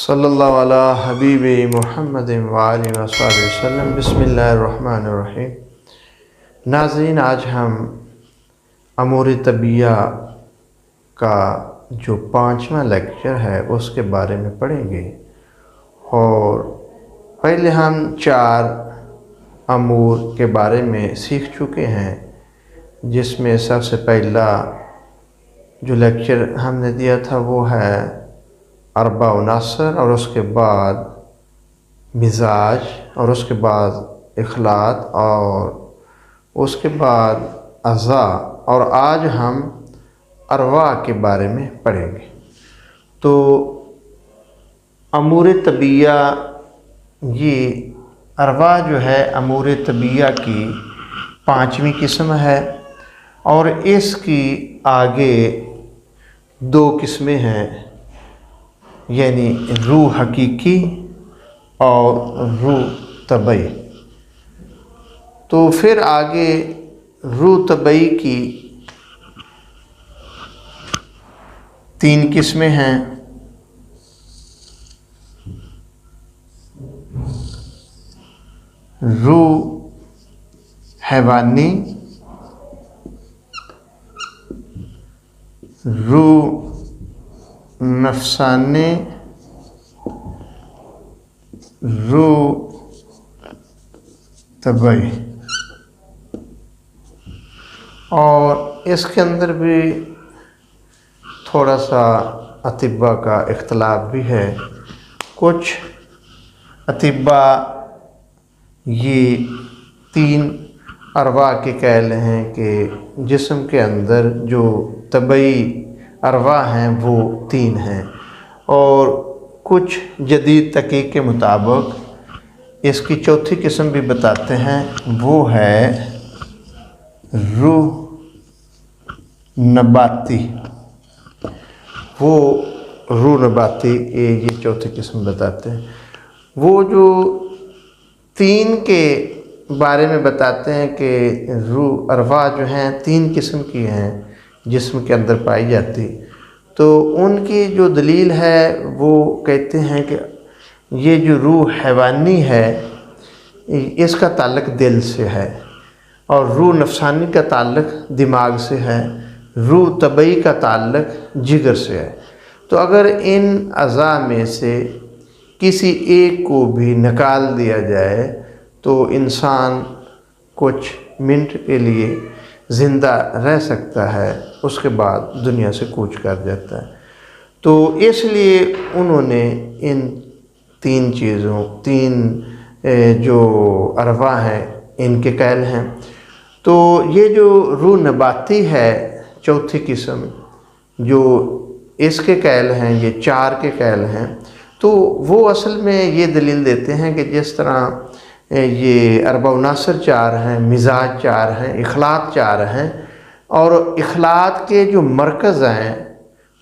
صلی اللہ علی حبیب محمد وآلہ وصحبہ وسلم۔ بسم اللہ الرحمن الرحیم۔ ناظرین، آج ہم امور طبیعہ کا جو 5واں لیکچر ہے اس کے بارے میں پڑھیں گے، اور پہلے ہم 4 امور کے بارے میں سیکھ چکے ہیں، جس میں سب سے پہلا جو لیکچر ہم نے دیا تھا وہ ہے اربع عناصر، اور اس کے بعد مزاج، اور اس کے بعد اخلاط، اور اس کے بعد اعضاء، اور آج ہم ارواح کے بارے میں پڑھیں گے۔ تو امور طبیعہ، یہ ارواح جو ہے امور طبیعہ کی 5ویں قسم ہے، اور اس کی آگے 2 قسمیں ہیں، یعنی روح حقیقی اور روح طبعی۔ تو پھر آگے روح طبعی کی 3 قسمیں ہیں، روح حیوانی، روح نفسانی، روح طبعی۔ اور اس کے اندر بھی تھوڑا سا اطباء کا اختلاف بھی ہے۔ کچھ اطباء یہ 3 ارواح کے قائل ہیں کہ جسم کے اندر جو طبعی ارواح ہیں وہ 3 ہیں، اور کچھ جدید تحقیق کے مطابق اس کی 4تھی قسم بھی بتاتے ہیں، وہ ہے روح نباتی۔ وہ روح نباتی یہ 4تھی قسم بتاتے ہیں۔ وہ جو 3 کے بارے میں بتاتے ہیں کہ روح ارواح جو ہیں 3 قسم کی ہیں جسم کے اندر پائی جاتی، تو ان کی جو دلیل ہے وہ کہتے ہیں کہ یہ جو روح حیوانی ہے اس کا تعلق دل سے ہے، اور روح نفسانی کا تعلق دماغ سے ہے، روح طبعی کا تعلق جگر سے ہے۔ تو اگر ان اعضاء میں سے کسی ایک کو بھی نکال دیا جائے تو انسان کچھ منٹ کے لیے زندہ رہ سکتا ہے، اس کے بعد دنیا سے کوچ کر جاتا ہے۔ تو اس لیے انہوں نے ان 3 چیزوں 3 جو ارواح ہیں ان کے قائل ہیں۔ تو یہ جو روح نباتی ہے 4تھی قسم، جو اس کے قائل ہیں، یہ 4 کے قائل ہیں، تو وہ اصل میں یہ دلیل دیتے ہیں کہ جس طرح یہ اربع عناصر 4 ہیں، مزاج 4 ہیں، اخلاط 4 ہیں، اور اخلاط کے جو مرکز ہیں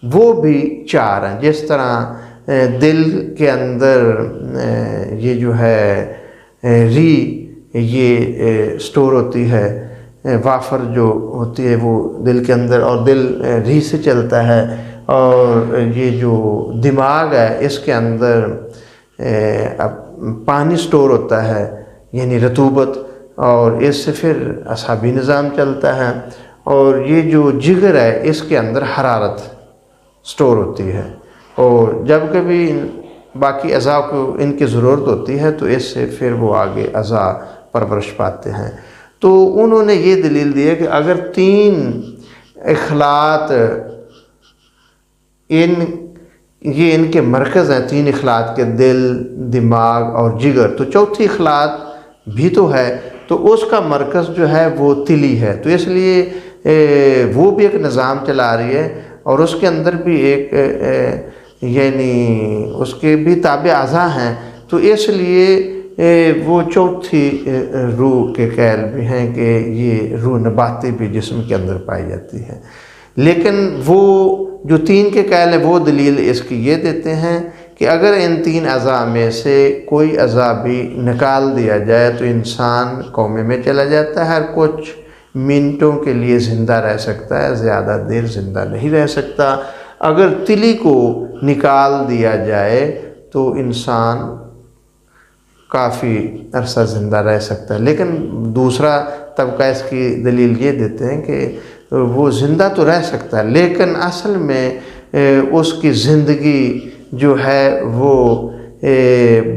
وہ بھی 4 ہیں۔ جس طرح دل کے اندر یہ جو ہے ری یہ سٹور ہوتی ہے، وافر جو ہوتی ہے وہ دل کے اندر، اور دل ری سے چلتا ہے، اور یہ جو دماغ ہے اس کے اندر پانی سٹور ہوتا ہے، یعنی رطوبت، اور اس سے پھر اعصابی نظام چلتا ہے، اور یہ جو جگر ہے اس کے اندر حرارت سٹور ہوتی ہے، اور جب کبھی باقی اعضاء کو ان کی ضرورت ہوتی ہے تو اس سے پھر وہ آگے اعضاء پرورش پاتے ہیں۔ تو انہوں نے یہ دلیل دی ہے کہ اگر 3 اخلاط یہ ان کے مرکز ہیں، 3 اخلاط کے، دل، دماغ اور جگر، تو 4تھی اخلاط بھی تو ہے، تو اس کا مرکز جو ہے وہ تلی ہے، تو اس لیے وہ بھی ایک نظام چلا رہی ہے، اور اس کے اندر بھی ایک یعنی اس کے بھی تابع اعضاء ہیں، تو اس لیے وہ 4تھی روح کے قائل بھی ہیں کہ یہ روح نباتی بھی جسم کے اندر پائی جاتی ہے۔ لیکن وہ جو 3 کے قائل ہیں وہ دلیل اس کی یہ دیتے ہیں کہ اگر ان 3 اعضاء میں سے کوئی اعضاء بھی نکال دیا جائے تو انسان کومے میں چلا جاتا ہے، کچھ منٹوں کے لیے زندہ رہ سکتا ہے، زیادہ دیر زندہ نہیں رہ سکتا۔ اگر تلی کو نکال دیا جائے تو انسان کافی عرصہ زندہ رہ سکتا ہے۔ لیکن دوسرا طبقہ اس کی دلیل یہ دیتے ہیں کہ وہ زندہ تو رہ سکتا ہے، لیکن اصل میں اس کی زندگی جو ہے وہ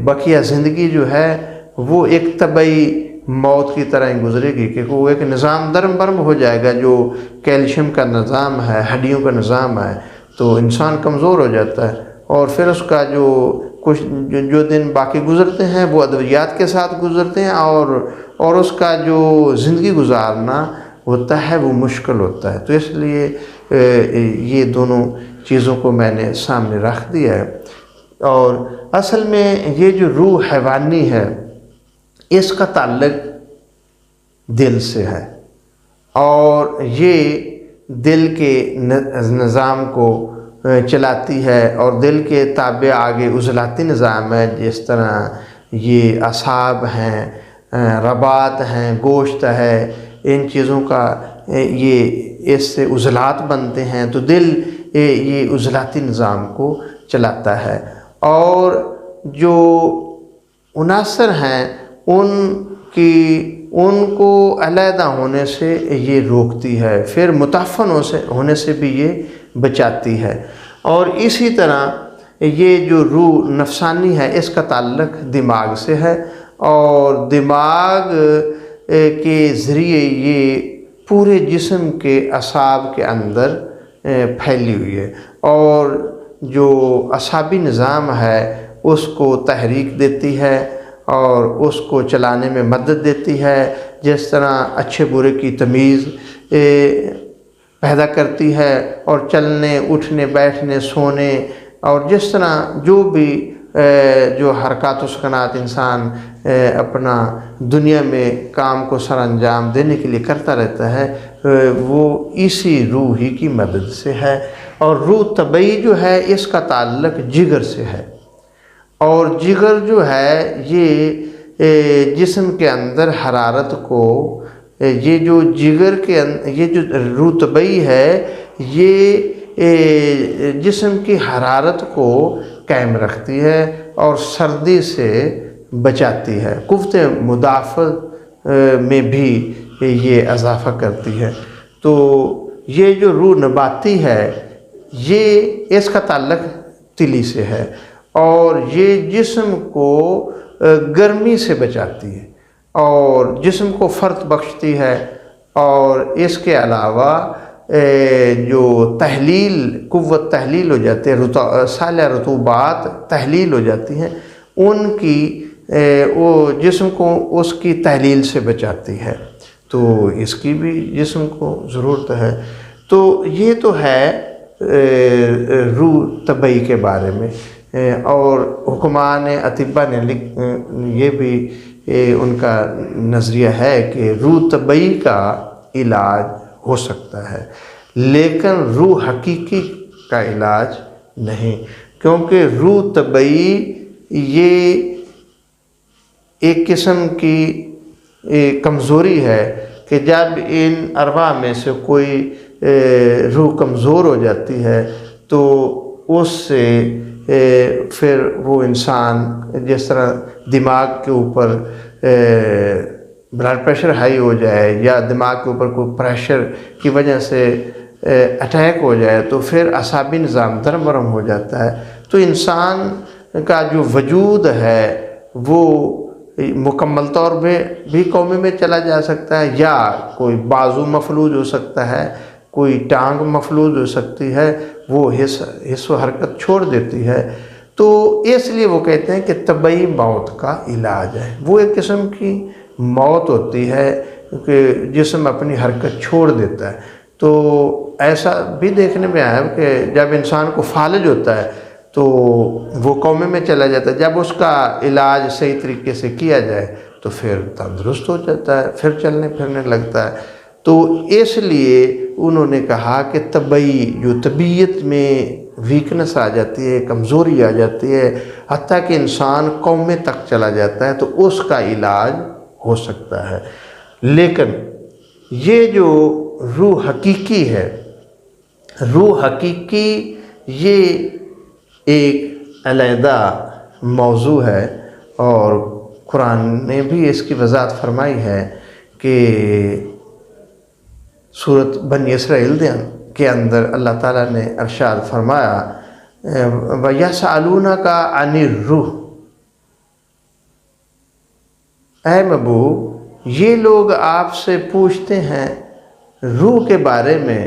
بقیہ زندگی جو ہے وہ ایک طبعی موت کی طرح ہی گزرے گی، کہ وہ ایک نظام درم برم ہو جائے گا۔ جو کیلشیم کا نظام ہے، ہڈیوں کا نظام ہے، تو انسان کمزور ہو جاتا ہے، اور پھر اس کا جو کچھ جو دن باقی گزرتے ہیں وہ ادویات کے ساتھ گزرتے ہیں، اور اس کا جو زندگی گزارنا ہوتا ہے وہ مشکل ہوتا ہے۔ تو اس لیے یہ دونوں چیزوں کو میں نے سامنے رکھ دیا ہے۔ اور اصل میں یہ جو روح حیوانی ہے اس کا تعلق دل سے ہے، اور یہ دل کے نظام کو چلاتی ہے، اور دل کے تابع آگے عضلاتی نظام ہے، جس طرح یہ اعصاب ہیں، رباط ہیں، گوشت ہے، ان چیزوں کا یہ اس سے عضلات بنتے ہیں، تو دل یہ عضلاتی نظام کو چلاتا ہے، اور جو عناصر ہیں ان کو علیحدہ ہونے سے یہ روکتی ہے، پھر متعفن ہونے سے بھی یہ بچاتی ہے۔ اور اسی طرح یہ جو روح نفسانی ہے اس کا تعلق دماغ سے ہے، اور دماغ کے ذریعے یہ پورے جسم کے اعصاب کے اندر پھیلی ہوئی ہے، اور جو اعصابی نظام ہے اس کو تحریک دیتی ہے اور اس کو چلانے میں مدد دیتی ہے، جس طرح اچھے برے کی تمیز پیدا کرتی ہے، اور چلنے اٹھنے بیٹھنے سونے، اور جس طرح جو بھی جو حرکات و سکنات انسان اپنا دنیا میں کام کو سر انجام دینے کے لیے کرتا رہتا ہے، وہ اسی روح ہی کی مدد سے ہے۔ اور روح طبعی جو ہے اس کا تعلق جگر سے ہے، اور جگر جو ہے یہ جسم کے اندر حرارت کو، یہ جو جگر کے یہ جو روح طبعی ہے یہ جسم کی حرارت کو قائم رکھتی ہے اور سردی سے بچاتی ہے، قوت مدافعت میں بھی یہ اضافہ کرتی ہے۔ تو یہ جو روح نباتی ہے یہ اس کا تعلق تلی سے ہے، اور یہ جسم کو گرمی سے بچاتی ہے اور جسم کو فرت بخشتی ہے، اور اس کے علاوہ جو قوت تحلیل ہو جاتے ہیں، سالہ رطوبات تحلیل ہو جاتی ہیں، ان کی وہ جسم کو اس کی تحلیل سے بچاتی ہے، تو اس کی بھی جسم کو ضرورت ہے۔ تو یہ تو ہے روح طبعی کے بارے میں، اور حکمان اطباء نے یہ بھی ان کا نظریہ ہے کہ روح طبعی کا علاج ہو سکتا ہے، لیکن روح حقیقی کا علاج نہیں، کیونکہ روح طبعی یہ ایک قسم کی کمزوری ہے کہ جب ان ارواح میں سے کوئی روح کمزور ہو جاتی ہے تو اس سے پھر وہ انسان، جس طرح دماغ کے اوپر بلڈ پریشر ہائی ہو جائے یا دماغ کے اوپر کوئی پریشر کی وجہ سے اٹیک ہو جائے تو پھر اعصابی نظام درم برم ہو جاتا ہے، تو انسان کا جو وجود ہے وہ مکمل طور پہ بھی کومے میں چلا جا سکتا ہے، یا کوئی بازو مفلوج ہو سکتا ہے، کوئی ٹانگ مفلوج ہو سکتی ہے، وہ حس و حرکت چھوڑ دیتی ہے۔ تو اس لیے وہ کہتے ہیں کہ طبعی موت کا علاج ہے، وہ ایک قسم کی موت ہوتی ہے کہ جسم اپنی حرکت چھوڑ دیتا ہے۔ تو ایسا بھی دیکھنے میں آیا کہ جب انسان کو فالج ہوتا ہے تو وہ کومے میں چلا جاتا ہے، جب اس کا علاج صحیح طریقے سے کیا جائے تو پھر تندرست ہو جاتا ہے، پھر چلنے پھرنے لگتا ہے۔ تو اس لیے انہوں نے کہا کہ طبعی جو طبیعت میں ویکنس آ جاتی ہے، کمزوری آ جاتی ہے، حتیٰ کہ انسان کومے تک چلا جاتا ہے، تو اس کا علاج ہو سکتا ہے۔ لیکن یہ جو روح حقیقی ہے، روح حقیقی یہ ایک علیحدہ موضوع ہے، اور قرآن نے بھی اس کی وضاحت فرمائی ہے کہ سورۃ بنی اسرائیل کے اندر اللہ تعالیٰ نے ارشاد فرمایا وَيَسْأَلُونَكَ عَنِ الرُّوحِ، اے محبوب یہ لوگ آپ سے پوچھتے ہیں روح کے بارے میں،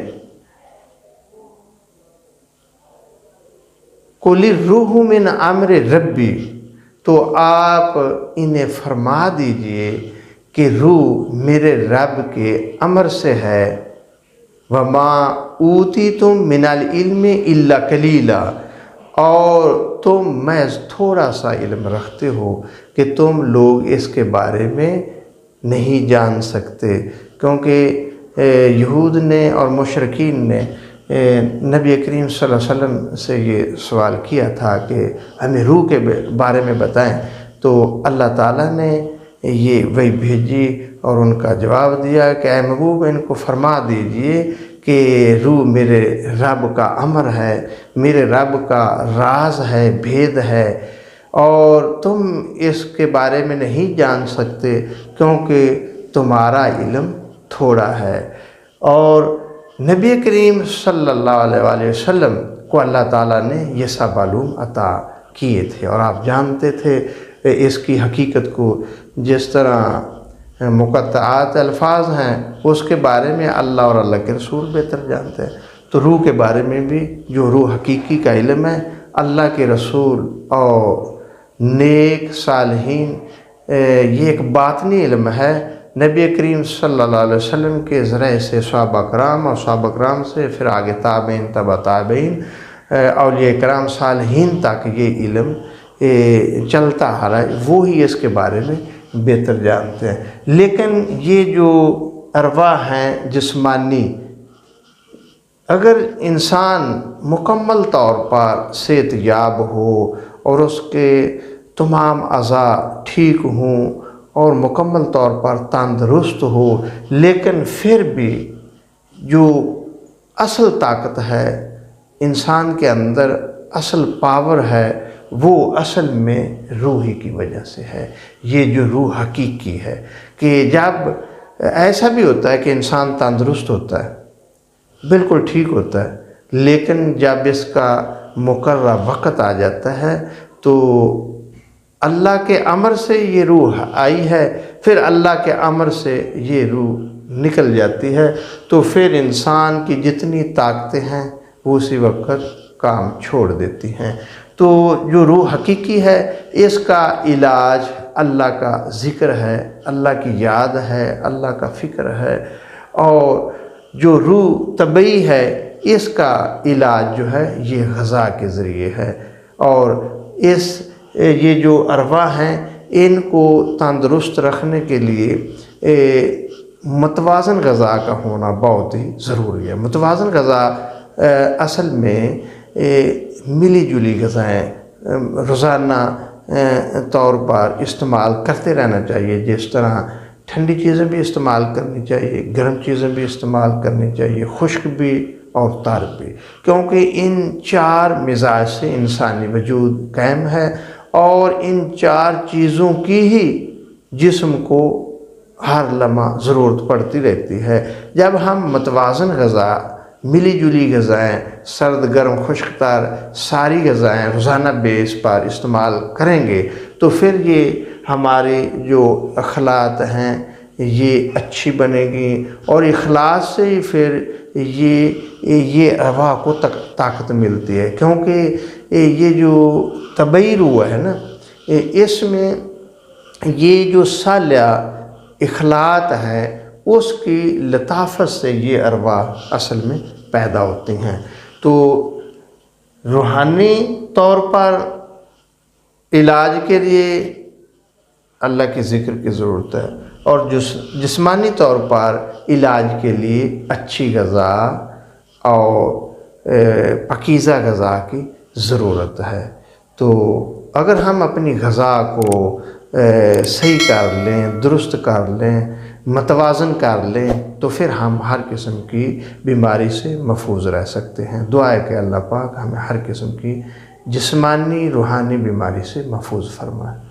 قُلِ الرُّوحُ مِنْ أَمْرِ رَبِّي، تو آپ انہیں فرما دیجئے کہ روح میرے رب کے امر سے ہے، وَمَا أُوتِيتُم مِّنَ الْعِلْمِ إِلَّا قَلِيلًا، اور تم محض تھوڑا سا علم رکھتے ہو کہ تم لوگ اس کے بارے میں نہیں جان سکتے، کیونکہ یہود نے اور مشرکین نے نبی کریم صلی اللہ علیہ وسلم سے یہ سوال کیا تھا کہ ہمیں روح کے بارے میں بتائیں، تو اللہ تعالیٰ نے یہ وحی بھیجی اور ان کا جواب دیا کہ اے محبوب ان کو فرما دیجئے کہ روح میرے رب کا امر ہے، میرے رب کا راز ہے، بھید ہے، اور تم اس کے بارے میں نہیں جان سکتے کیونکہ تمہارا علم تھوڑا ہے۔ اور نبی کریم صلی اللہ علیہ وآلہ وسلم کو اللہ تعالیٰ نے یہ سب علوم عطا کیے تھے، اور آپ جانتے تھے اس کی حقیقت کو، جس طرح مقطعات الفاظ ہیں اس کے بارے میں اللہ اور اللہ کے رسول بہتر جانتے ہیں، تو روح کے بارے میں بھی جو روح حقیقی کا علم ہے اللہ کے رسول اور نیک صالحین، یہ ایک باطنی علم ہے، نبی کریم صلی اللہ علیہ وسلم کے ذریعے سے صحابہ کرام، اور صحابہ کرام سے پھر آگے تابعین، تبع تابعین، اولیاء کرام، صالحین تک یہ علم چلتا آ رہا ہے، وہی اس کے بارے میں بہتر جانتے ہیں۔ لیکن یہ جو ارواح ہیں جسمانی، اگر انسان مکمل طور پر صحت یاب ہو اور اس کے تمام اعضاء ٹھیک ہوں اور مکمل طور پر تندرست ہو، لیکن پھر بھی جو اصل طاقت ہے انسان کے اندر، اصل پاور ہے، وہ اصل میں روح کی وجہ سے ہے۔ یہ جو روح حقیقی ہے، کہ جب ایسا بھی ہوتا ہے کہ انسان تندرست ہوتا ہے، بالکل ٹھیک ہوتا ہے، لیکن جب اس کا مقررہ وقت آ جاتا ہے تو اللہ کے امر سے یہ روح آئی ہے، پھر اللہ کے امر سے یہ روح نکل جاتی ہے، تو پھر انسان کی جتنی طاقتیں ہیں وہ اسی وقت کام چھوڑ دیتی ہیں۔ تو جو روح حقیقی ہے اس کا علاج اللہ کا ذکر ہے، اللہ کی یاد ہے، اللہ کا فکر ہے، اور جو روح طبعی ہے اس کا علاج جو ہے یہ غذا کے ذریعے ہے، اور یہ جو ارواح ہیں ان کو تندرست رکھنے کے لیے متوازن غذا کا ہونا بہت ہی ضروری ہے۔ متوازن غذا اصل میں ملی جلی غذائیں روزانہ طور پر استعمال کرتے رہنا چاہیے، جس طرح ٹھنڈی چیزیں بھی استعمال کرنی چاہیے، گرم چیزیں بھی استعمال کرنی چاہیے، خشک بھی اور تار بھی، کیونکہ ان چار مزاج سے انسانی وجود قائم ہے، اور ان چار چیزوں کی ہی جسم کو ہر لمحہ ضرورت پڑتی رہتی ہے۔ جب ہم متوازن غذا، ملی جلی غذائیں، سرد گرم خشک تار ساری غذائیں روزانہ بیس پر استعمال کریں گے تو پھر یہ ہمارے جو اخلاق ہیں یہ اچھی بنے گی، اور اخلاص سے ہی پھر یہ ارواح کو طاقت ملتی ہے، کیونکہ یہ جو طبعی روح ہے نا، اس میں یہ جو صالح اخلاق ہے اس کی لطافت سے یہ ارواح اصل میں پیدا ہوتی ہیں۔ تو روحانی طور پر علاج کے لیے اللہ کے ذکر کی ضرورت ہے، اور جسمانی طور پر علاج کے لیے اچھی غذا اور پاکیزہ غذا کی ضرورت ہے۔ تو اگر ہم اپنی غذا کو صحیح کر لیں، درست کر لیں، متوازن کر لیں، تو پھر ہم ہر قسم کی بیماری سے محفوظ رہ سکتے ہیں۔ دعا ہے کہ اللہ پاک ہمیں ہر قسم کی جسمانی روحانی بیماری سے محفوظ فرمائے۔